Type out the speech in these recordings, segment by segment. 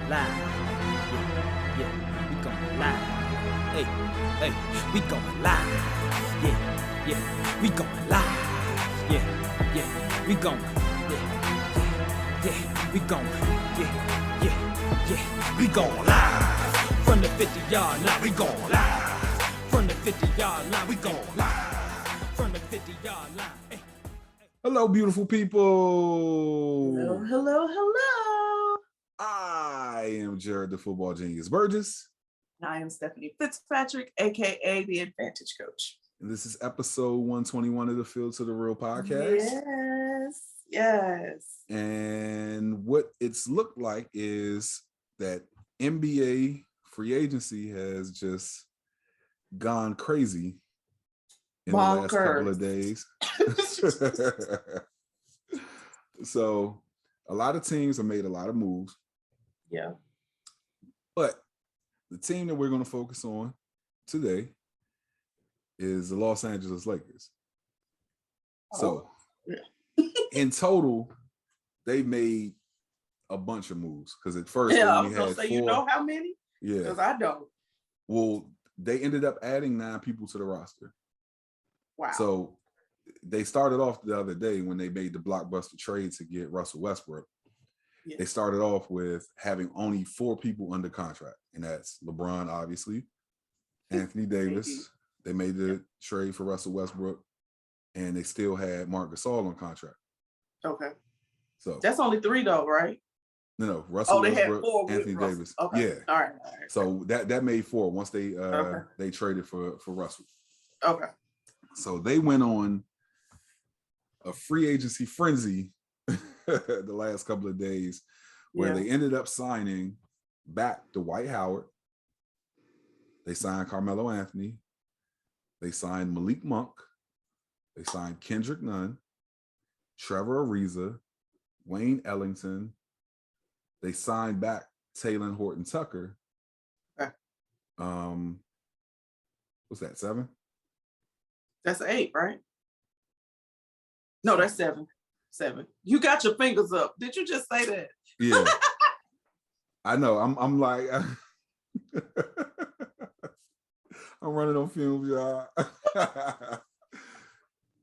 live. Yeah, we going live. Hey, we going live. Yeah, we going live. Yeah, we going. Yeah, we going. Yeah, we going live. From the 50-yard line, we going live. From the 50-yard line, we going live. From the 50-yard line. Hey. Hello, beautiful people. Hello. I am Jarrett, the football genius Burgess. I am Stephanie Fitzpatrick, aka the Advantage Coach. And this is episode 121 of the Field to the Real podcast. Yes. And what it's looked like is that NBA free agency has just gone crazy in the last couple of days. So a lot of teams have made a lot of moves. Yeah. But the team that we're going to focus on today is the Los Angeles Lakers. So in total, they made a bunch of moves because at first they only had 4. You know how many? Yeah. Because I don't. Well, they ended up adding 9 people to the roster. Wow. So they started off the other day when they made the blockbuster trade to get Russell Westbrook. Yeah. They started off with having only 4 people under contract, and that's LeBron, obviously, Anthony Davis. They made the trade for Russell Westbrook, and they still had Marc Gasol on contract. Okay. So that's only 3 though, right? No, Russell Westbrook, had 4 Anthony Davis. Okay. Yeah. All right. So that made 4 once they they traded for Russell. Okay. So they went on a free agency frenzy the last couple of days where they ended up signing back Dwight Howard. They signed Carmelo Anthony. They signed Malik Monk. They signed Kendrick Nunn, Trevor Ariza, Wayne Ellington. They signed back Talen Horton-Tucker. Okay. What's that, 7? That's 8, right? No, that's 7. 7. You got your fingers up. Did you just say that? Yeah. I know. I'm like, I'm running on fumes, y'all.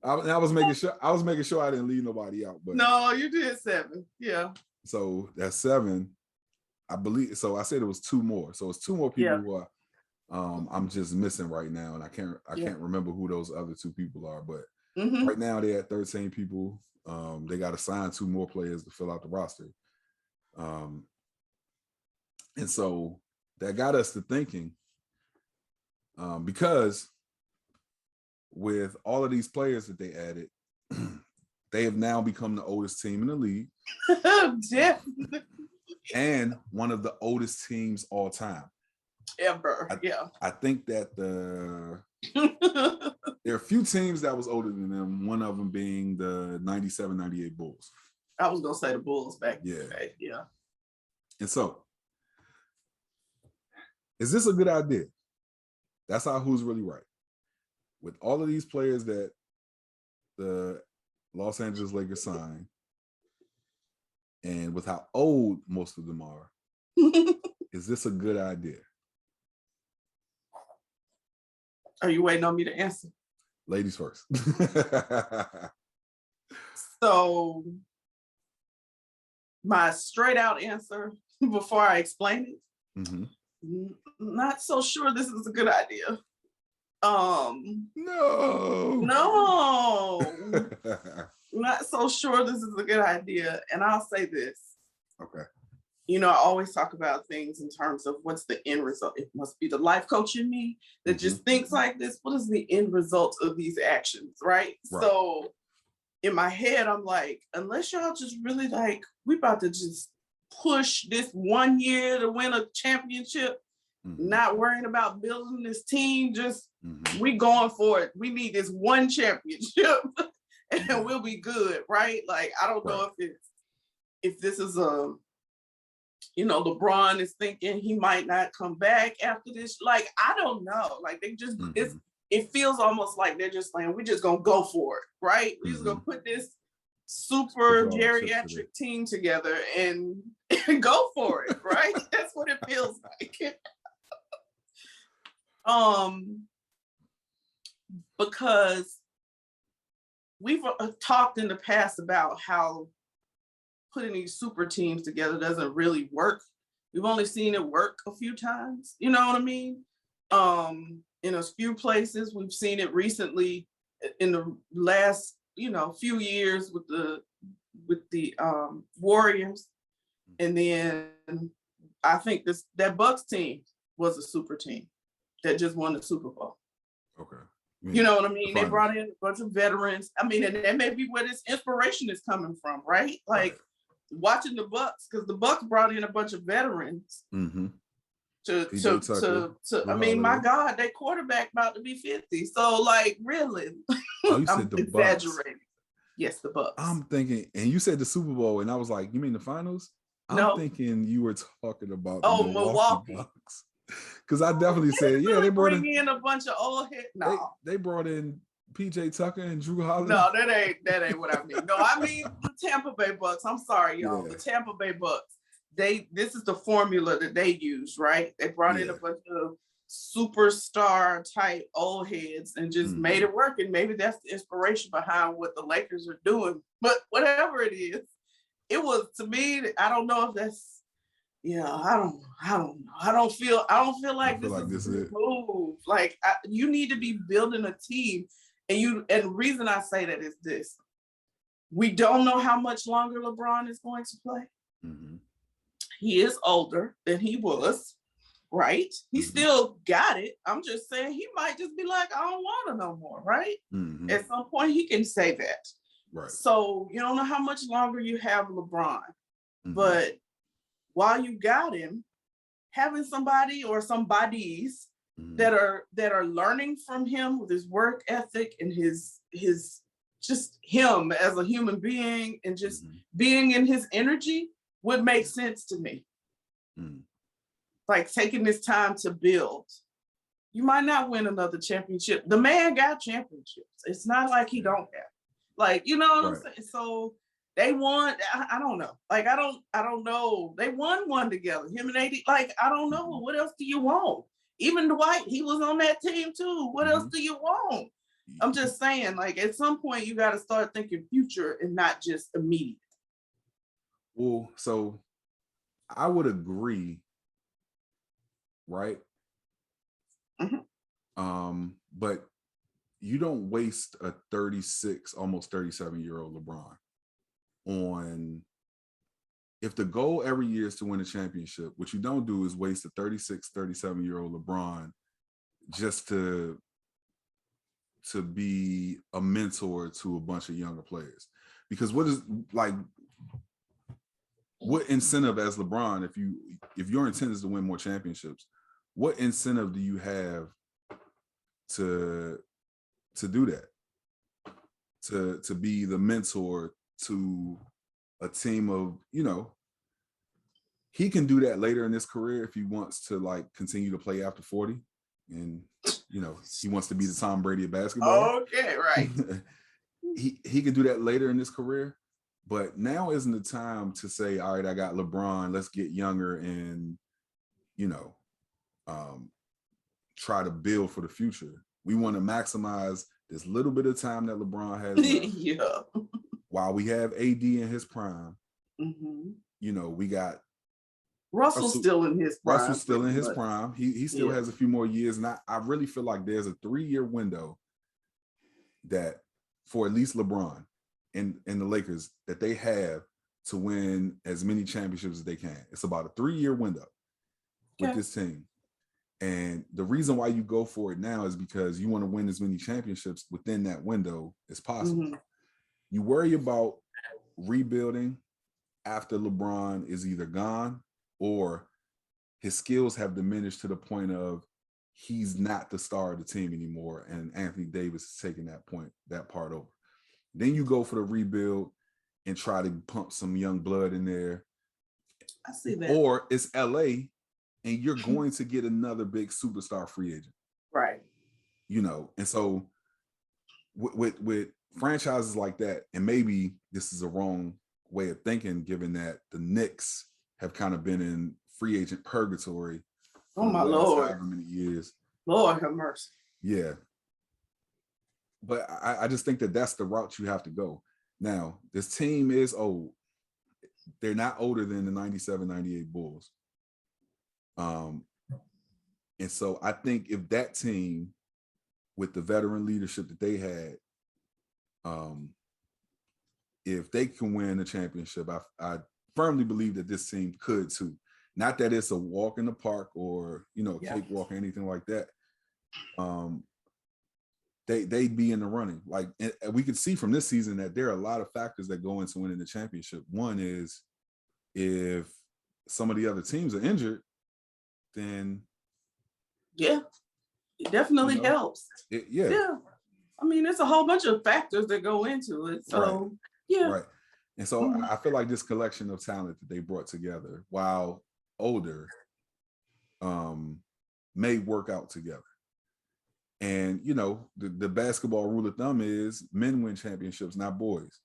I was making sure I didn't leave nobody out, but no, you did 7. Yeah. So that's 7, I believe. So I said it was 2 more. So it's 2 more people who are I'm just missing right now, and I can't remember who those other 2 people are. But right now they at 13 people. They got to sign 2 more players to fill out the roster. And so that got us to thinking, because with all of these players that they added, they have now become the oldest team in the league. Definitely. And one of the oldest teams all time. Ever. I think that there are a few teams that was older than them, one of them being the 97-98 Bulls. I was going to say the Bulls back in the day. Yeah. And so, is this a good idea? That's how Who's Really Right. With all of these players that the Los Angeles Lakers signed, and with how old most of them are, is this a good idea? Are you waiting on me to answer? Ladies first. So, my straight out answer before I explain it, not so sure this is a good idea. No. Not so sure this is a good idea. And I'll say this. Okay. You know, I always talk about things in terms of what's the end result. It must be the life coach in me that just thinks like this. What is the end result of these actions, right? So in my head, I'm like, unless y'all just really like, we about to just push this 1 year to win a championship, not worrying about building this team, just we going for it. We need this 1 championship and we'll be good, right? Like, I don't know if this is LeBron is thinking he might not come back after this. Like, I don't know. Like, they just, it feels almost like they're just like, we're just going to go for it, right? We're just going to put this super geriatric team together and go for it, right? That's what it feels like. Because we've talked in the past about how putting these super teams together doesn't really work. We've only seen it work a few times, you know what I mean? In a few places. We've seen it recently in the last, few years with the Warriors. And then I think that Bucks team was a super team that just won the Super Bowl. Okay. You know what I mean? They brought in a bunch of veterans. I mean, and that may be where this inspiration is coming from, right? Like watching the Bucks, because the Bucks brought in a bunch of veterans. Mm-hmm. I mean, my God, that quarterback about to be 50. So, like, really? Oh, you said the exaggerating. Bucks. Yes, the Bucks. I'm thinking, and you said the Super Bowl, and I was like, you mean the finals? I'm thinking you were talking about the Milwaukee Bucks. Because I definitely said, yeah, they brought in a bunch of old heads. No, they brought in PJ Tucker and Drew Holiday. No, that ain't what I mean. No, I mean the Tampa Bay Bucks. I'm sorry, y'all. Yeah. The Tampa Bay Bucks. This is the formula that they use, right? They brought in a bunch of superstar type old heads and just made it work. And maybe that's the inspiration behind what the Lakers are doing. But whatever it is, it was, to me, I don't know if that's, I don't know. I don't feel like this is a move. Like you need to be building a team, and the reason I say that is this: we don't know how much longer LeBron is going to play. Mm-hmm. He is older than he was, right? He still got it. I'm just saying he might just be like, I don't want it no more, right? Mm-hmm. At some point he can say that. Right. So you don't know how much longer you have LeBron, but while you got him, having somebody or some bodies that are learning from him with his work ethic and his just him as a human being and just being in his energy would make sense to me. Like taking this time to build. You might not win another championship. The man got championships. It's not like he don't have. Like, you know what I'm saying? So they won. I don't know. Like, I don't know. They won one together. Him and AD. Like, I don't know. What else do you want? Even Dwight, he was on that team too. What else do you want? I'm just saying, like, at some point you got to start thinking future and not just immediate. Well, so I would agree, right? But you don't waste a 36, almost 37-year-old LeBron on, if the goal every year is to win a championship, what you don't do is waste a 36, 37-year-old LeBron just to be a mentor to a bunch of younger players. Because what incentive as LeBron, if your intent is to win more championships, what incentive do you have to do that? To be the mentor to a team of, he can do that later in his career if he wants to like continue to play after 40 and he wants to be the Tom Brady of basketball. Okay, right. he can do that later in his career, but now isn't the time to say, all right, I got LeBron, let's get younger and try to build for the future. We want to maximize this little bit of time that LeBron has left. While we have AD in his prime, we got Russell's still in his prime. Russell's still in his prime. He still has a few more years. And I really feel like there's a 3-year window that for at least LeBron and the Lakers that they have to win as many championships as they can. It's about a 3-year window with this team. And the reason why you go for it now is because you want to win as many championships within that window as possible. You worry about rebuilding after LeBron is either gone or his skills have diminished to the point of he's not the star of the team anymore, and Anthony Davis is taking that part over. Then you go for the rebuild and try to pump some young blood in there. I see that. Or it's LA and you're going to get another big superstar free agent. Right. And so with franchises like that, and maybe this is a wrong way of thinking, given that the Knicks have kind of been in free agent purgatory Oh my Lord, however many years. Lord have mercy. Yeah, but I just think that that's the route you have to go. Now, this team is old. They're not older than the 97, 98 Bulls. And so I think if that team, with the veteran leadership that they had, if they can win a championship, I firmly believe that this team could too. Not that it's a walk in the park or, cakewalk or anything like that. They'd be in the running. Like, and we could see from this season that there are a lot of factors that go into winning the championship. One is if some of the other teams are injured, then it definitely helps. Yeah. I mean, it's a whole bunch of factors that go into it. So right. And so I feel like this collection of talent that they brought together, while older, may work out together. And, the basketball rule of thumb is men win championships, not boys.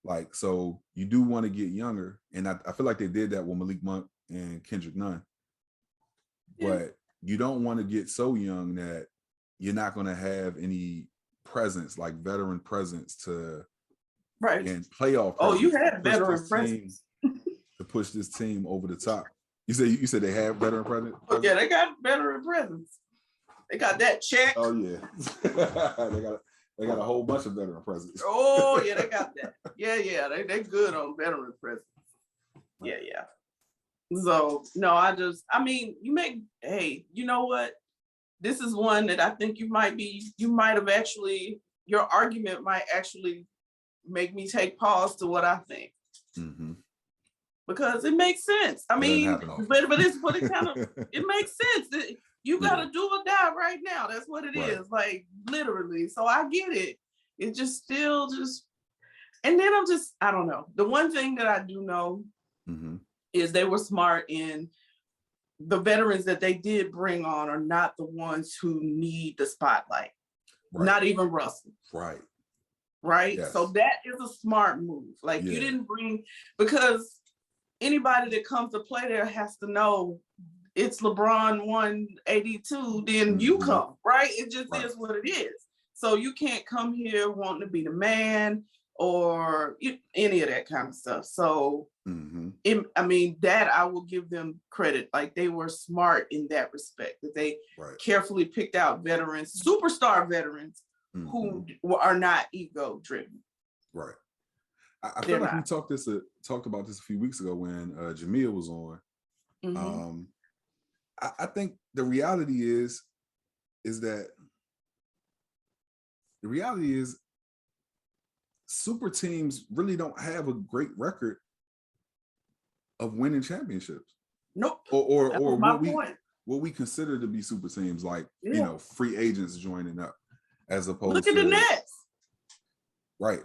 Like, so you do want to get younger. And I feel like they did that with Malik Monk and Kendrick Nunn. But you don't want to get so young that you're not going to have any presence, like veteran presence and playoff. You had veteran presence to push this team over the top. You said they have veteran presence? Oh, yeah, they got veteran presence. They got that check. Oh yeah, they got a whole bunch of veteran presence. Oh yeah, they got that. Yeah, they good on veteran presence. Yeah. So no, hey, you know what? This is one that I think your argument might actually make me take pause to what I think. Mm-hmm. Because it makes sense. I mean, but it kind of, it makes sense. You got to do or die right now. That's what it is, like literally. So I get it. It just still and then I don't know. The one thing that I do know is they were smart in the veterans that they did bring on are not the ones who need the spotlight. Not even Russell. Right. Yes. So that is a smart move. Like you didn't bring, because anybody that comes to play there has to know it's LeBron 182, then you come, right? It just is what it is. So you can't come here wanting to be the man or any of that kind of stuff. So, that I will give them credit. Like they were smart in that respect, that they carefully picked out veterans, superstar veterans who are not ego driven. Right. I feel like we talked about this a few weeks ago when Jamil was on. I think the reality is super teams really don't have a great record of winning championships. Nope. Or what we consider to be super teams, like free agents joining up, as opposed Look at the Nets. Right.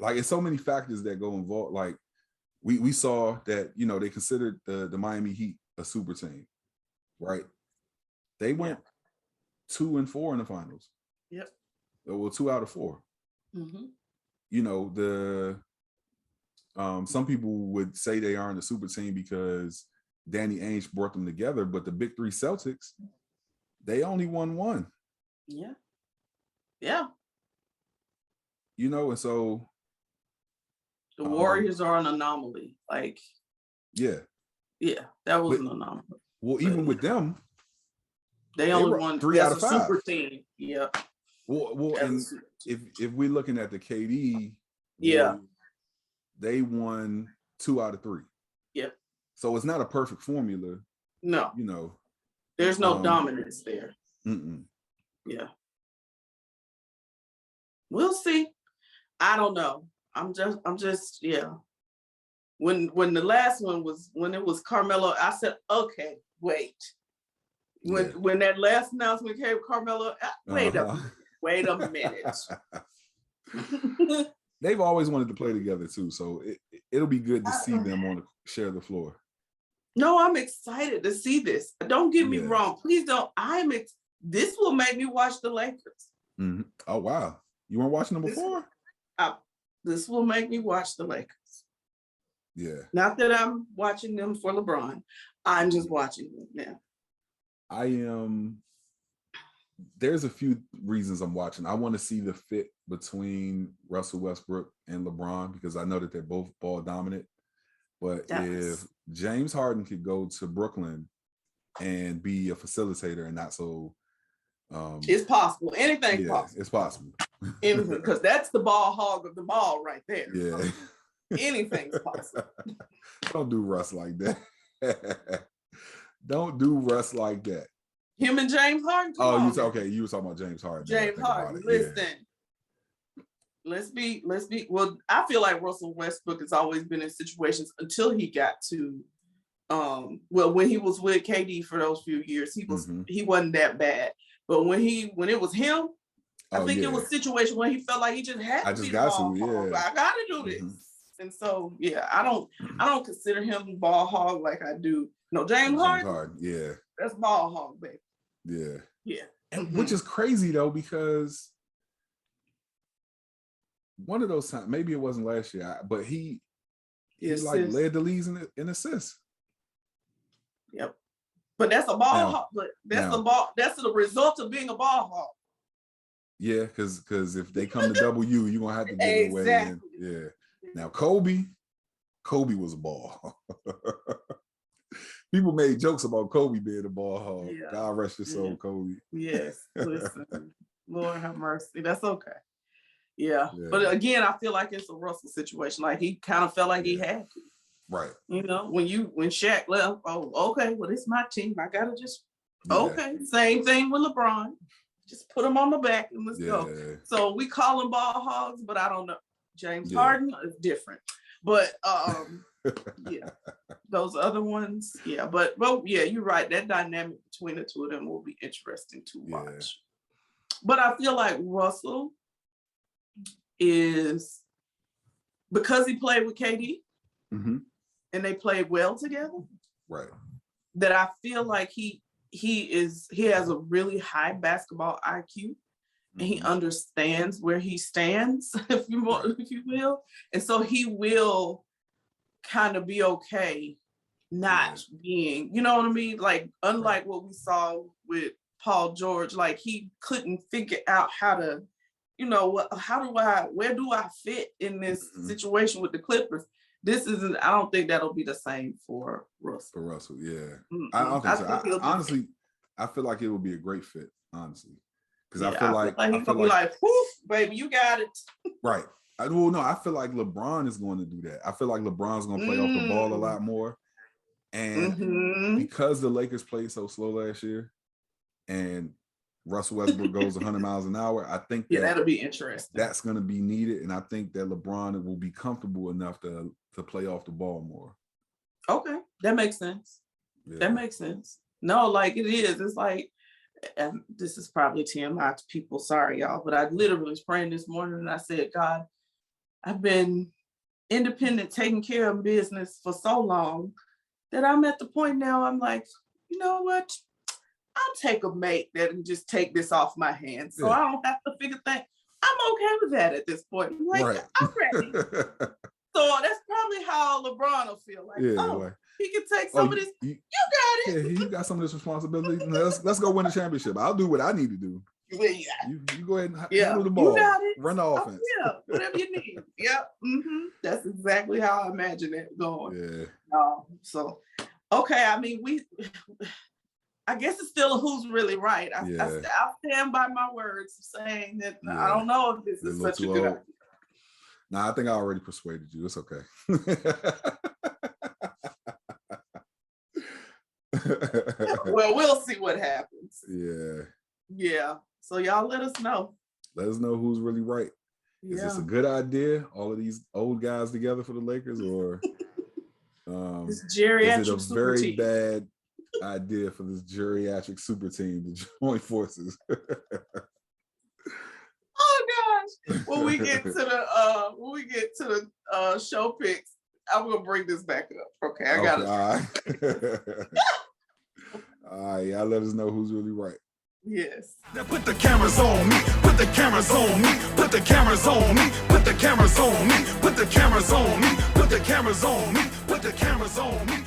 Like it's so many factors that go involved. Like we saw that, they considered the Miami Heat a super team, right? They went 2-4 in the finals. Yep. Well, 2 out of 4. Some people would say they aren't a super team because Danny Ainge brought them together, but the Big Three Celtics, they only won 1. Yeah. And so the Warriors are an anomaly. Like, that was an anomaly. Well, even with them, they only won 3 out of 5. Super team. Yeah. Well, and if we're looking at the KD, they won 2 out of 3. Yep. So it's not a perfect formula. No. There's no dominance there. Yeah. We'll see. I don't know. I'm just When the last one was, when it was Carmelo, I said, okay, wait. When that last announcement came, Carmelo, wait a minute. They've always wanted to play together too, so it'll be good to see them share the floor. No, I'm excited to see this. Don't get me wrong. Please don't. This will make me watch the Lakers. Oh wow. You weren't watching them before? This will make me watch the Lakers. Yeah. Not that I'm watching them for LeBron. I'm just watching them now. I am. There's a few reasons I'm watching. I want to see the fit between Russell Westbrook and LeBron because I know that they're both ball dominant. But if James Harden could go to Brooklyn and be a facilitator and not so, it's possible. Anything's possible. It's possible. Anything, because that's the ball hog of the ball right there. Yeah. So anything's possible. Don't do Russ like that. Don't do Russ like that. Him and James Harden. You were talking about James Harden. James Harden. Listen. Let's be well, I feel like Russell Westbrook has always been in situations until he got to when he was with KD for those few years, he wasn't that bad. But when it was him, I think it was a situation where he felt like he just had to be the ball hog. I gotta do this. And so I don't consider him ball hog like I do. No, James Harden. Yeah. That's ball hog, baby. Yeah. Yeah. And which is crazy though, because one of those times, maybe it wasn't last year, but he led the leagues in assists. Yep. But that's a ball hog. But that's the result of being a ball hog. Yeah, because if they come to W, you're gonna have to give it away. And, yeah. Now Kobe was a ball hog. People made jokes about Kobe being a ball hog. Yeah. God rest his soul, Kobe. Yes. Listen, Lord have mercy. That's okay. Yeah. But again, I feel like it's a Russell situation. Like he kind of felt like he had to. Right. You know, when Shaq left, okay, well, it's my team. I gotta just okay. Same thing with LeBron. Just put him on the back and let's go. So we call them ball hogs, but I don't know. James Harden is different. But those other ones, But you're right. That dynamic between the two of them will be interesting to watch. But I feel like Russell is, because he played with KD and they played well together, right? That I feel like he has a really high basketball IQ and he understands where he stands, if you will, and so he will kind of be okay not being, you know what I mean? Like unlike what we saw with Paul George, like he couldn't figure out how to, where do I fit in this situation with the Clippers? I don't think that'll be the same for Russell. For Russell, I don't think so. Honestly, I feel like it will be a great fit, honestly. Because I feel like he's gonna be like, whoof, baby, you got it. Right. I feel like LeBron is going to do that. I feel like LeBron's going to play off the ball a lot more. And because the Lakers played so slow last year and Russell Westbrook goes 100 miles an hour, I think that'll be interesting. That's going to be needed. And I think that LeBron will be comfortable enough to play off the ball more. Okay. That makes sense. Yeah. That makes sense. No, like it is. It's like, and this is probably TMI to people. Sorry, y'all. But I literally was praying this morning and I said, God, I've been independent, taking care of business for so long that I'm at the point now, I'm like, you know what? I'll take a mate that and just take this off my hands. So I don't have to figure things. I'm okay with that at this point. I'm like, I'm ready. So that's probably how LeBron will feel. Like, he can take some of this. You got it. Yeah, he got some of this responsibility. Let's go win the championship. I'll do what I need to do. You go ahead and handle the ball. You got it. Run the offense. Whatever you need. Yep. That's exactly how I imagine it going. Yeah. So, okay. I mean, I guess it's still a who's really right. I stand by my words saying that I don't know if this is such a good idea. Nah, I think I already persuaded you. It's okay. Well, we'll see what happens. Yeah. So y'all let us know. Let us know who's really right. Is this a good idea? All of these old guys together for the Lakers, or this geriatric is it a very bad idea for this geriatric super team to join forces? Oh gosh! When we get to the show picks, I'm gonna bring this back up. Okay, I got it. All right. All right, y'all let us know who's really right. Yes. Now put the cameras on me, put the cameras on me, put the cameras on me, put the cameras on me, put the cameras on me, put the cameras on me, put the cameras on me.